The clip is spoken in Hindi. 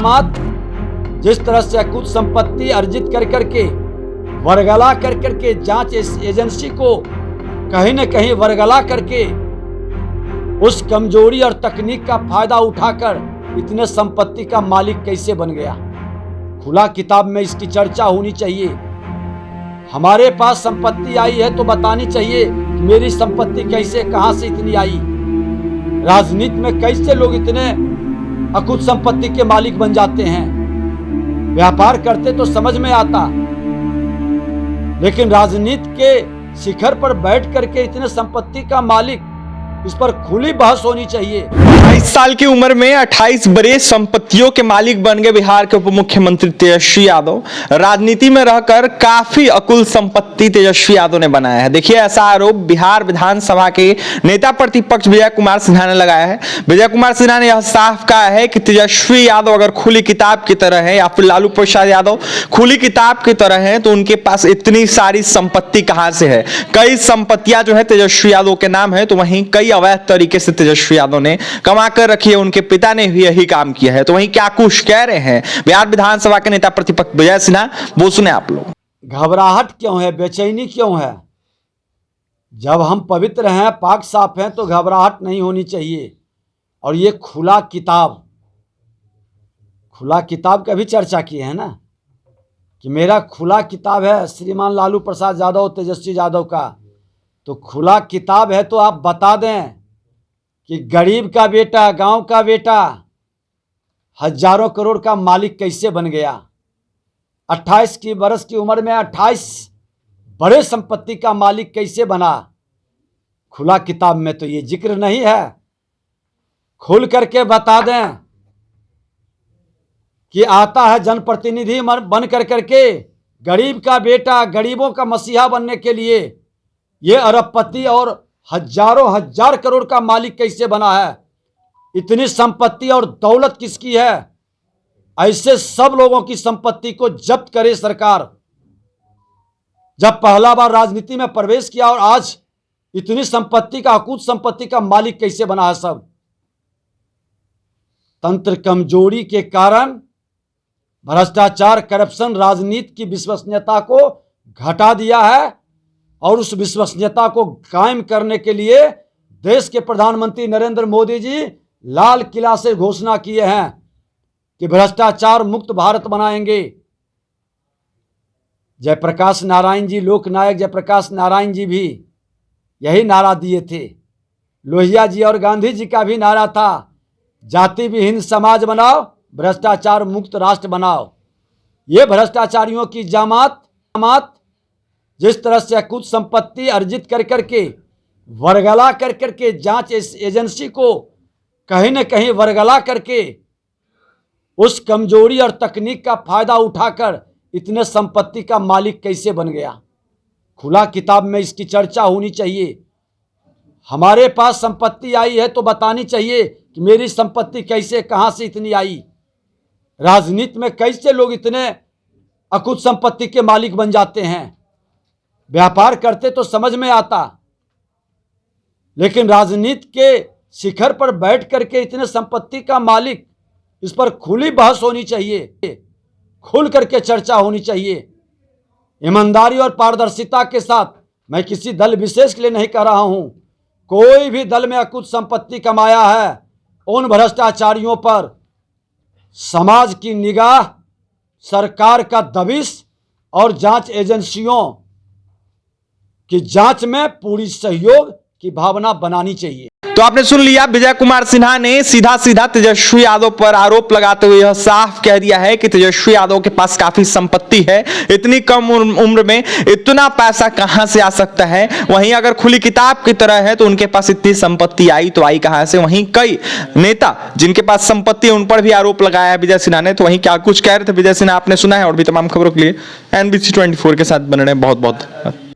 जामात जिस तरह से अकुत संपत्ति अर्जित कर करके वरगला कर करके जांच एजेंसी को कहीं न कहीं वरगला करके उस कमजोरी और तकनीक का फायदा उठाकर इतने संपत्ति का मालिक कैसे बन गया। खुला किताब में इसकी चर्चा होनी चाहिए। हमारे पास संपत्ति आई है तो बतानी चाहिए कि मेरी संपत्ति कैसे कहां से इतनी आई। राजनीति में कैसे लोग इतने अकुत संपत्ति के मालिक बन जाते हैं। व्यापार करते तो समझ में आता, लेकिन राजनीति के शिखर पर बैठ करके इतने संपत्ति का मालिक, इस पर खुली बहस होनी चाहिए। 28 साल की उम्र में 28 बड़े संपत्तियों के मालिक बन गए बिहार के उप मुख्यमंत्री तेजस्वी यादव। राजनीति में रहकर काफी अकुल संपत्ति तेजस्वी यादव ने बनाया है। देखिए, ऐसा आरोप बिहार विधानसभा के नेता प्रतिपक्ष विजय कुमार सिन्हा ने लगाया है। विजय कुमार सिन्हा ने यह साफ कहा है कि तेजस्वी यादव अगर खुली किताब की तरह है या फिर लालू प्रसाद यादव खुली किताब की तरह है तो उनके पास इतनी सारी संपत्ति कहां से है। कई संपत्तियां जो है तेजस्वी यादव के नाम है, तो वहीं कई अवैध तरीके से तेजस्वी यादव ने कमा कर रखी है। उनके पिता ने भी यही काम किया है। तो वहीं क्या कुछ कह रहे हैं बिहार विधानसभा के नेता प्रतिपक्ष विजय सिन्हा, वो सुने आप लोग। घबराहट क्यों है, बेचैनी क्यों है? जब हम पवित्र हैं, पाक साफ हैं, तो घबराहट नहीं होनी चाहिए। और ये खुला किताब का भी चर्चा की है ना, कि मेरा खुला किताब है श्रीमान लालू प्रसाद यादव तेजस्वी यादव का। तो खुला किताब है तो आप बता दें कि गरीब का बेटा, गांव का बेटा हजारों करोड़ का मालिक कैसे बन गया। 28 की बरस की उम्र में 28 बड़े संपत्ति का मालिक कैसे बना। खुला किताब में तो ये जिक्र नहीं है। खुल करके बता दें कि आता है जनप्रतिनिधि बन कर करके गरीब का बेटा, गरीबों का मसीहा बनने के लिए ये अरबपति और हजारों हजार करोड़ का मालिक कैसे बना है। इतनी संपत्ति और दौलत किसकी है। ऐसे सब लोगों की संपत्ति को जब्त करे सरकार। जब पहला बार राजनीति में प्रवेश किया और आज इतनी संपत्ति का, अकूत संपत्ति का मालिक कैसे बना है सब। तंत्र कमजोरी के कारण भ्रष्टाचार, करप्शन राजनीति की विश्वसनीयता को घटा दिया है। और उस विश्वसनीयता को कायम करने के लिए देश के प्रधानमंत्री नरेंद्र मोदी जी लाल किला से घोषणा किए हैं कि भ्रष्टाचार मुक्त भारत बनाएंगे। जयप्रकाश नारायण जी, लोकनायक जयप्रकाश नारायण जी भी यही नारा दिए थे। लोहिया जी और गांधी जी का भी नारा था, जाति विहीन समाज बनाओ, भ्रष्टाचार मुक्त राष्ट्र बनाओ। ये भ्रष्टाचारियों की जामात जिस तरह से अकुत संपत्ति अर्जित कर करके वरगला कर करके जांच एजेंसी को कहीं न कहीं वरगला करके उस कमजोरी और तकनीक का फायदा उठाकर इतने संपत्ति का मालिक कैसे बन गया। खुला किताब में इसकी चर्चा होनी चाहिए। हमारे पास संपत्ति आई है तो बतानी चाहिए कि मेरी संपत्ति कैसे कहां से इतनी आई। राजनीति में कैसे लोग इतने अकुत संपत्ति के मालिक बन जाते हैं। व्यापार करते तो समझ में आता, लेकिन राजनीति के शिखर पर बैठ करके इतने संपत्ति का मालिक, इस पर खुली बहस होनी चाहिए। खुल करके चर्चा होनी चाहिए। ईमानदारी और पारदर्शिता के साथ, मैं किसी दल विशेष के लिए नहीं कह रहा हूं, कोई भी दल में अकुत संपत्ति कमाया है, उन भ्रष्टाचारियों पर समाज की निगाह, सरकार का दबिश और जांच एजेंसियों कि जांच में पूरी सहयोग की भावना बनानी चाहिए। तो आपने सुन लिया, विजय कुमार सिन्हा ने सीधा तेजस्वी यादव पर आरोप लगाते हुए यह साफ कह दिया है कि तेजस्वी यादव के पास काफी संपत्ति है। इतनी कम उम्र में इतना पैसा कहां से आ सकता है। वहीं अगर खुली किताब की तरह है तो उनके पास इतनी संपत्ति आई तो आई कहां से। वहीं कई नेता जिनके पास संपत्ति है उन पर भी आरोप लगाया है विजय सिन्हा ने। तो वहीं क्या कुछ कह रहे थे विजय सिन्हा आपने सुना है। और भी तमाम खबरों के लिए NBC 24 के साथ बने रहे। बहुत बहुत